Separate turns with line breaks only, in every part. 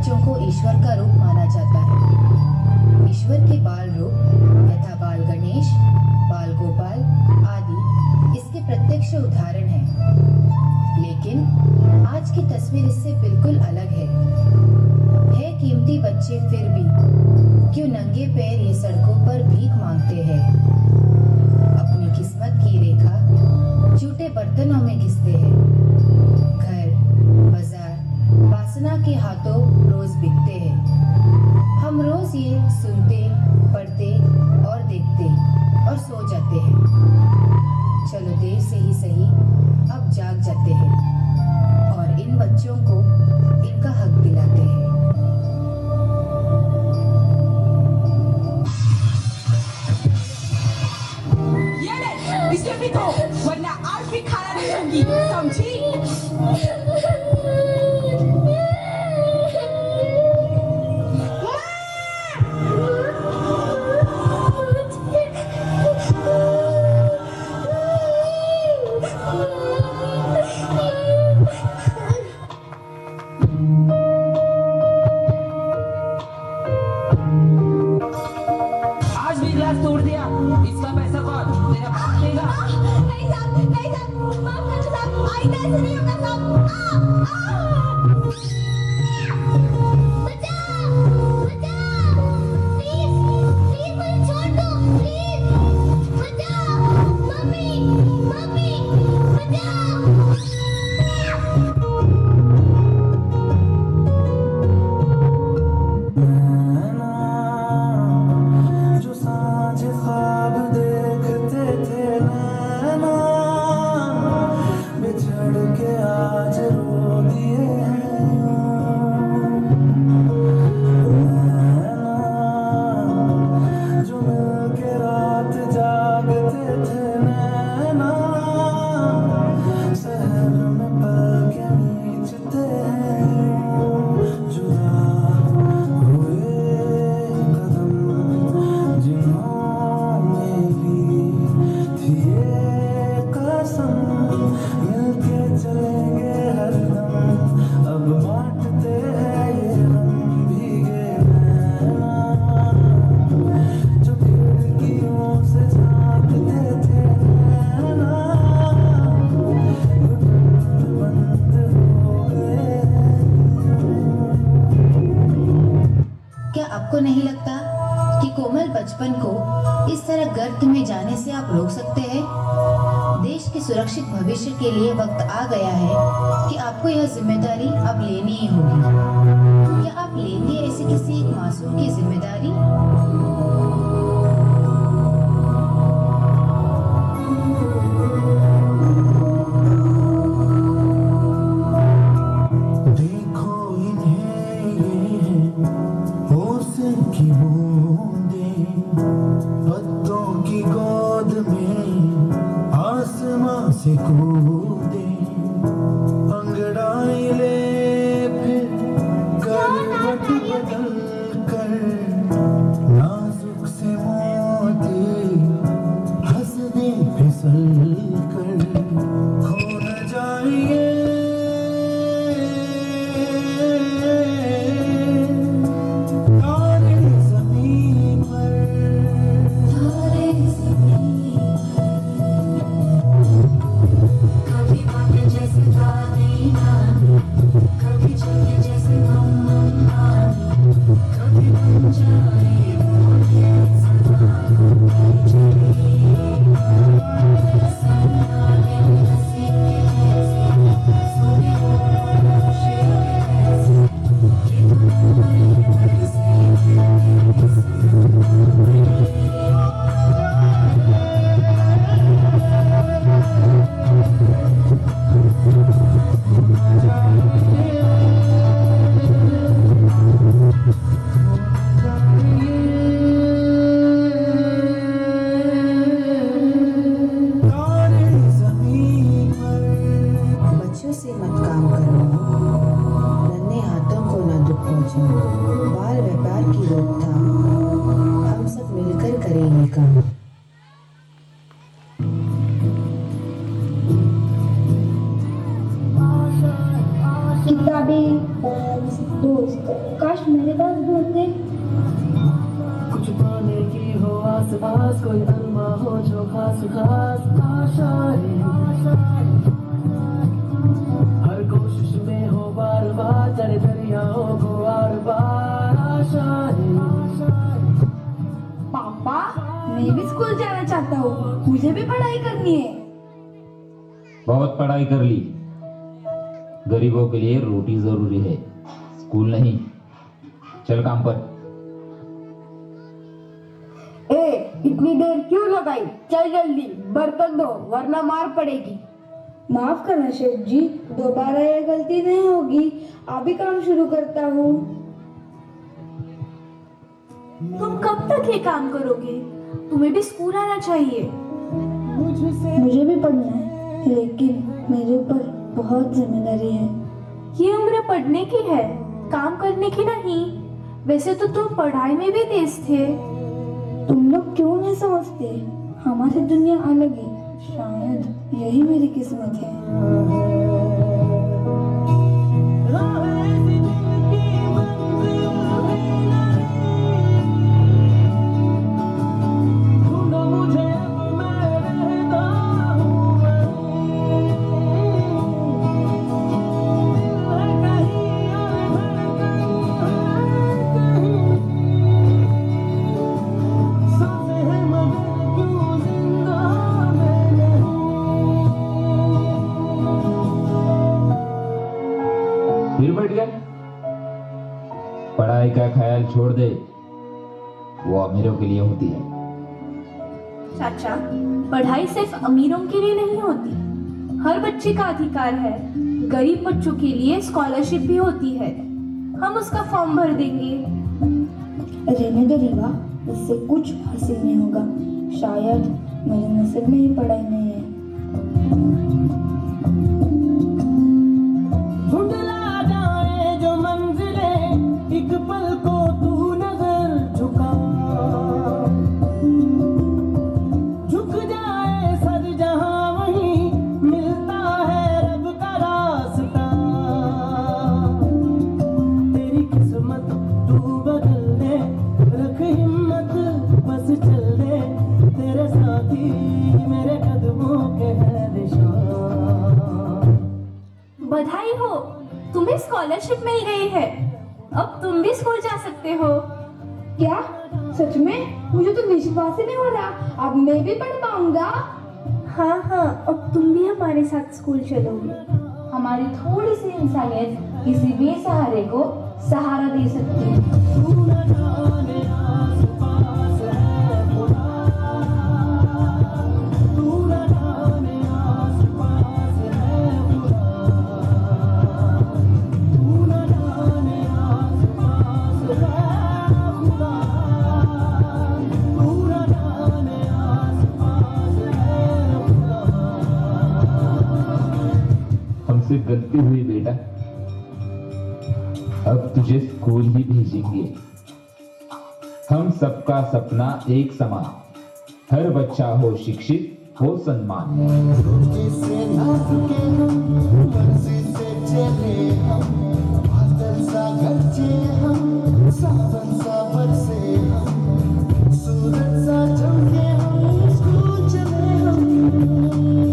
बच्चों को ईश्वर का रूप माना जाता है। ईश्वर के बाल रूप यथा बाल गणेश, बाल गोपाल आदि इसके प्रत्यक्ष उदाहरण हैं। लेकिन आज की तस्वीर इससे बिल्कुल अलग है। कीमती बच्चे फिर भी क्यों नंगे पैर ये सड़कों पर भीख मांगते हैं। अपनी किस्मत की रेखा झूठे बर्तनों में घिसते हैं। घर, बाजार, वासना के हाथों रोज बिकते हैं। हम रोज ये सुनते, पढ़ते और देखते और सो जाते हैं। चलो देर से ही सही अब जाग जाते हैं और इन बच्चों को इनका हक दिलाते हैं।
इसके भी तो वरना आज भी खाना नहीं दूंगी, समझी? आज भी गिलास तोड़ दिया, इसका पैसा कौन? तेरा बाप देगा?
नहीं साहब, माफ करना साहब, आइंदा ऐसे नहीं होगा साहब। बचाओ, बचाओ, प्लीज, प्लीज मुझे छोड़ दो, प्लीज, बचाओ, मम्मी, मम्मी, बचाओ।
जो सांझ ख्वाब देखते थे नैना, बिछड़ के आज रो दिए नैना, जो मिलके रात जागते थे नैना, शहर में पल के नीचते जुदा हुए कदम जिन्होंने ली थी ये कसम, मिलके चलेंगे हरदम, अब बांटते हैं ये हम भीगे नैना, जो खिड़कियों से झांकते थे नैना, बंद हो गए।
क्या आपको नहीं लगता कि कोमल बचपन को इस तरह गर्त में जाने से आप रोक सकते हैं? देश के सुरक्षित भविष्य के लिए वक्त आ गया है कि आपको यह जिम्मेदारी अब लेनी ही होगी। क्या आप लेंगे ऐसे किसी एक मासूम की जिम्मेदारी?
देखो इन्हें ये होश की बूंदें, पत्तों की गोद में आसमां से कूदे, अंगड़ाई ले फिर करवट बदल कर, नाजुक से मोती हंसने फिसल कर, खो न जाइए तारे ज़मीं पर,
तारे ज़मीं कभी बातें जैसे दादी नानी, कभी चले जैसे मम्मा नानी, कभी बन जाए बोले ज़बान चली, सन्नाटे हंसी के जैसे, सोने होशे के जैसे, कि तुम्हारे घर से
तारे ज़मीं पर।
बच्चों से मत काम करो, नन्हे हाथों को न दुख पहुंचे। बाल व्यापार की रोकथाम हम सब मिलकर करेंगे काम।
किताबें, पेन्स, दोस्त काश मेरे पास भी होते।
कुछ पाने की हो आस पास, कोई अरमा हो जो खास खास आशाएं, हर कोशिश में हो बार बार, चढ़े दरियाओं को आर पार आशाएं।
पापा, मैं भी स्कूल जाना चाहता हूँ, मुझे भी पढ़ाई करनी है।
बहुत पढ़ाई कर ली, गरीबों के लिए रोटी जरूरी है, स्कूल नहीं। चल काम पर।
इतनी देर क्यों लगाई? चल जल्दी बर्तन धो वरना मार पड़ेगी।
माफ करना शेफ जी, दोबारा ये गलती नहीं होगी। अभी काम शुरू करता हूँ। तुम कब तक ये काम करोगे? तुम्हें भी स्कूल आना चाहिए। मुझे भी पढ़ना है, लेकिन मेरे ऊपर बहुत जिम्मेदारी है। ये उम्र पढ़ने की है, काम करने की नहीं। वैसे तो तुम पढ़ाई में भी तेज थे। तुम लोग क्यों नहीं समझते? हमारी दुनिया अलग है, शायद यही मेरी किस्मत है।
फिर बैठ गए? पढ़ाई का ख्याल छोड़ दे, वो अमीरों के लिए होती है।
चाचा, पढ़ाई सिर्फ अमीरों के लिए नहीं होती, हर बच्चे का अधिकार है। गरीब बच्चों के लिए स्कॉलरशिप भी होती है, हम उसका फॉर्म भर देंगे।
रहने दो रीवा, इससे कुछ हासिल नहीं होगा। शायद मेरे नसीब में ही पढ़ाई नहीं है।
धुंधला जाए जो मंजिलें, एक पल को तू नजर झुका, झुक जाए सर जहां वहीं मिलता है रब का रास्ता। तेरी किस्मत तू बदल दे, रख हिम्मत बस चल दे, तेरे साथी मेरे कदमों के है निशान।
बधाई हो, तुम्हें स्कॉलरशिप मिल गई है। अब तुम भी स्कूल जा सकते हो।
क्या सच में? मुझे तो विश्वास ही नहीं हो रहा। अब मैं भी पढ़ पाऊंगा।
हाँ हाँ, अब तुम भी हमारे साथ स्कूल चलोगे।
हमारी थोड़ी सी इंसानियत किसी बेसहारे को सहारा दे सकती है।
हमसे गलती हुई बेटा, अब तुझे स्कूल ही भेजेंगे। हम सबका सपना एक समान, हर बच्चा हो शिक्षित, हो सम्मान।
से ना रुके हम, मर्जी से चले हम, बादल सा गरजे हम, सावन सा बरसे हम, सूरज सा चमके हम, स्कूल चले हम,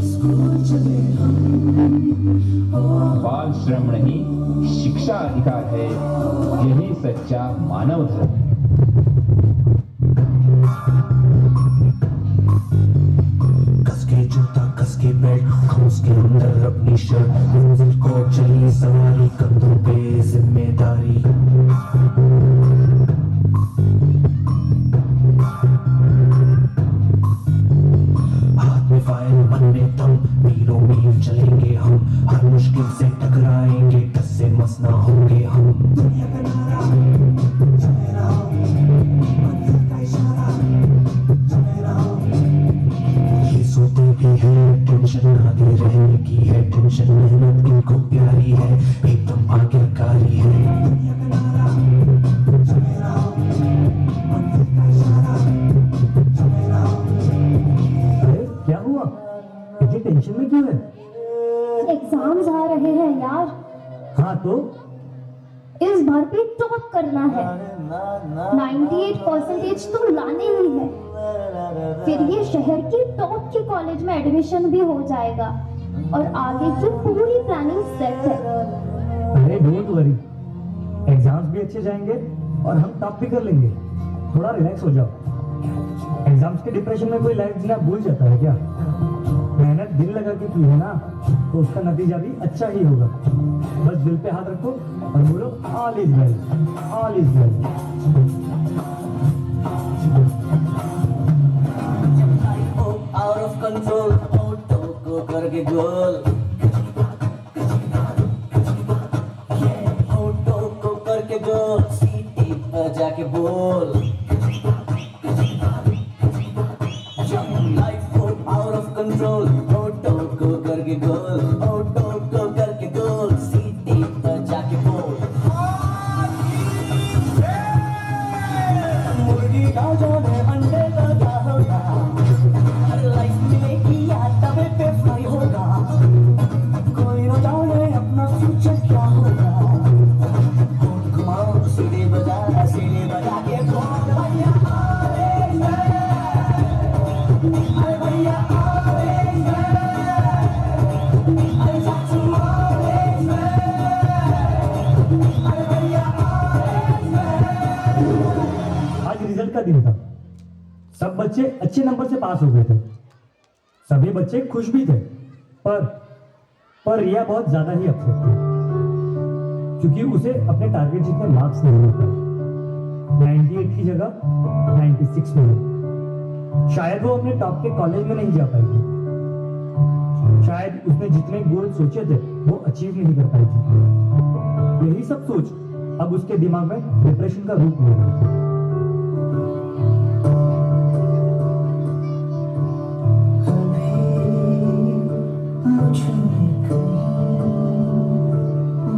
स्कूल चले हम।
बाल श्रम नहीं, शिक्षा अधिकार है, यही सच्चा मानव धर्म।
कसके जूता कसके बेल्ट, खौस के अंदर अपनी शर्ट, मंजिल को चली सवारी, कंधों पे जिम्मेदारी। हाथ में फाइल मन में दम, मीलों मील चलेंगे हम, हर मुश्किल से टकराएंगे, टस से मस ना होंगे हम। दुनिया का नारा चले रहो, मंजिल का इशारा चले रहो। ये सोते भी है, टेंशन आगे रहने की है, टेंशन मेहनत इनको प्यारी है, एकदम आज्ञाकारी है। दुनिया का नारा चले रहो, मंजिल का इशारा चले रहो। अरे क्या हुआ, इतनी टेंशन में क्यों है?
एग्जाम्स आ रहे हैं यार।
हाँ तो
इस बार भी टॉप करना है। 98% तो लाने ही है, फिर ये शहर की टॉप के कॉलेज में एडमिशन भी हो जाएगा और आगे की पूरी प्लानिंग सेट है।
अरे डोंट वरी, एग्जाम्स भी अच्छे जाएंगे और हम टॉप भी कर लेंगे। थोड़ा रिलैक्स हो जाओ। एग्जाम्स के डिप्रेशन में कोई लाइफ जीना भूल जाता है क्या? मेहनत दिल लगा के की है ना, तो उसका नतीजा भी अच्छा ही होगा। बस दिल पे हाथ रखो और बोलो all is well, all is well.
Out of control auto को करके गोल, ऑटो को करके गोल, सीटी पर जाके बोल। लाइफ को आउट ऑफ कंट्रोल ऑटो को करके गोल, ऑटो को करके गोल, सीटी पर जाके बोल। मुर्गी का जाने अंडे का क्या होगा, हर लाइफ मिलेगी या तवे पे फ्राई होगा। कोई न जाने अपना फ्यूचर क्या होगा। घुमाओ सीढ़ी बजा के बोल भैया अरे भैया अरे चाचू अरे भैया।
आज रिजल्ट का दिन था। सब बच्चे अच्छे नंबर से पास हो गए थे। सभी बच्चे खुश भी थे, पर रिया बहुत ज्यादा ही अपसेट थी, क्योंकि उसे अपने टारगेट जितने मार्क्स नहीं मिल पाए। 98 की जगह 96 मिले। शायद वो अपने टॉप के कॉलेज में नहीं जा पाई थी। शायद उसने जितने गोल सोचे थे वो अचीव नहीं कर पाई थी। यही सब सोच अब उसके दिमाग में डिप्रेशन का रूप ले रही थी।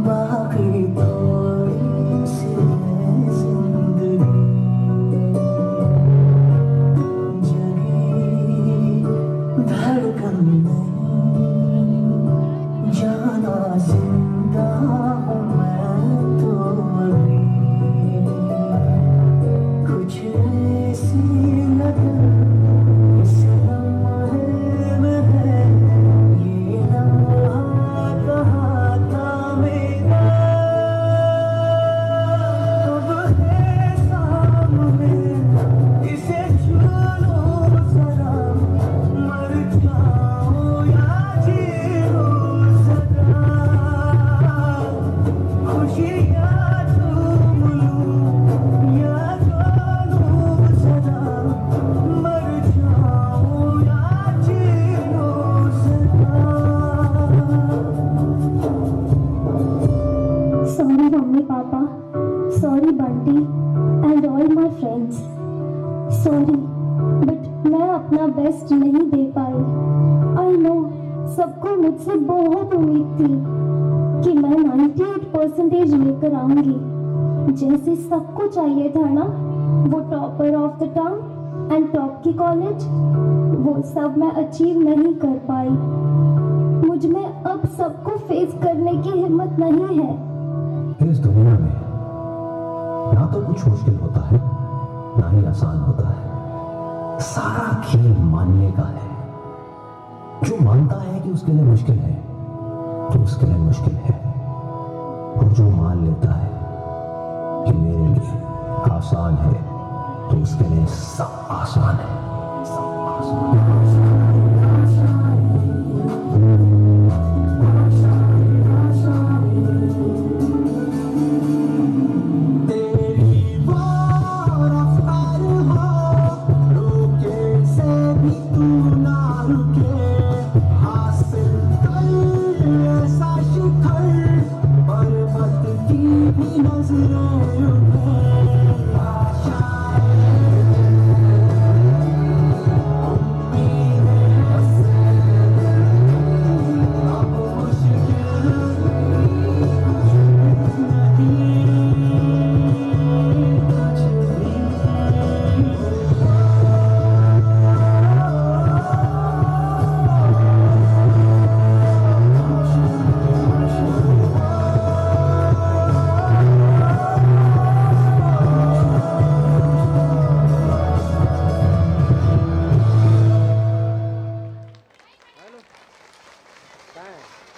बाकी थोड़ी सी जिंदगी जगी धड़कन में जाना जिंदा हूँ मैं तो अभी। कुछ ऐसी लगन इस लम्हे में है, ये लम्हा कहाँ था मेरा। अब है सामने इसे छू लो जरा, मर जाओ या जी लो सदा। खुशियाँ चूम लूं या जानो सदा, मर जाओ या जी लो सदा।
Sorry mummy papa, sorry Bunty and all my friends. Sorry, but मैं अपना बेस्ट नहीं दे पाई। आई नो सबको मुझसे बहुत उम्मीद थी कि मैं 98% लेकर आऊंगी, जैसे सबको चाहिए था ना, वो topper of the town and top की कॉलेज। वो सब मैं अचीव नहीं कर पाई। मुझ में अब सबको फेस करने की हिम्मत नहीं है।
इस दुनिया में ना तो कुछ मुश्किल होता है, ना ही आसान होता है। सारा खेल मानने का है। जो मानता है कि उसके लिए मुश्किल है, तो उसके लिए मुश्किल है। और जो मान लेता है कि मेरे लिए आसान है, तो उसके लिए सब आसान है। सब आसान है।
तेरी वो रफ्तार हो, रोके से भी तू ना रुके। हासिल कर ऐसा शिखर, पर्वत की भी नजरें उठे। आशाएं
बताएं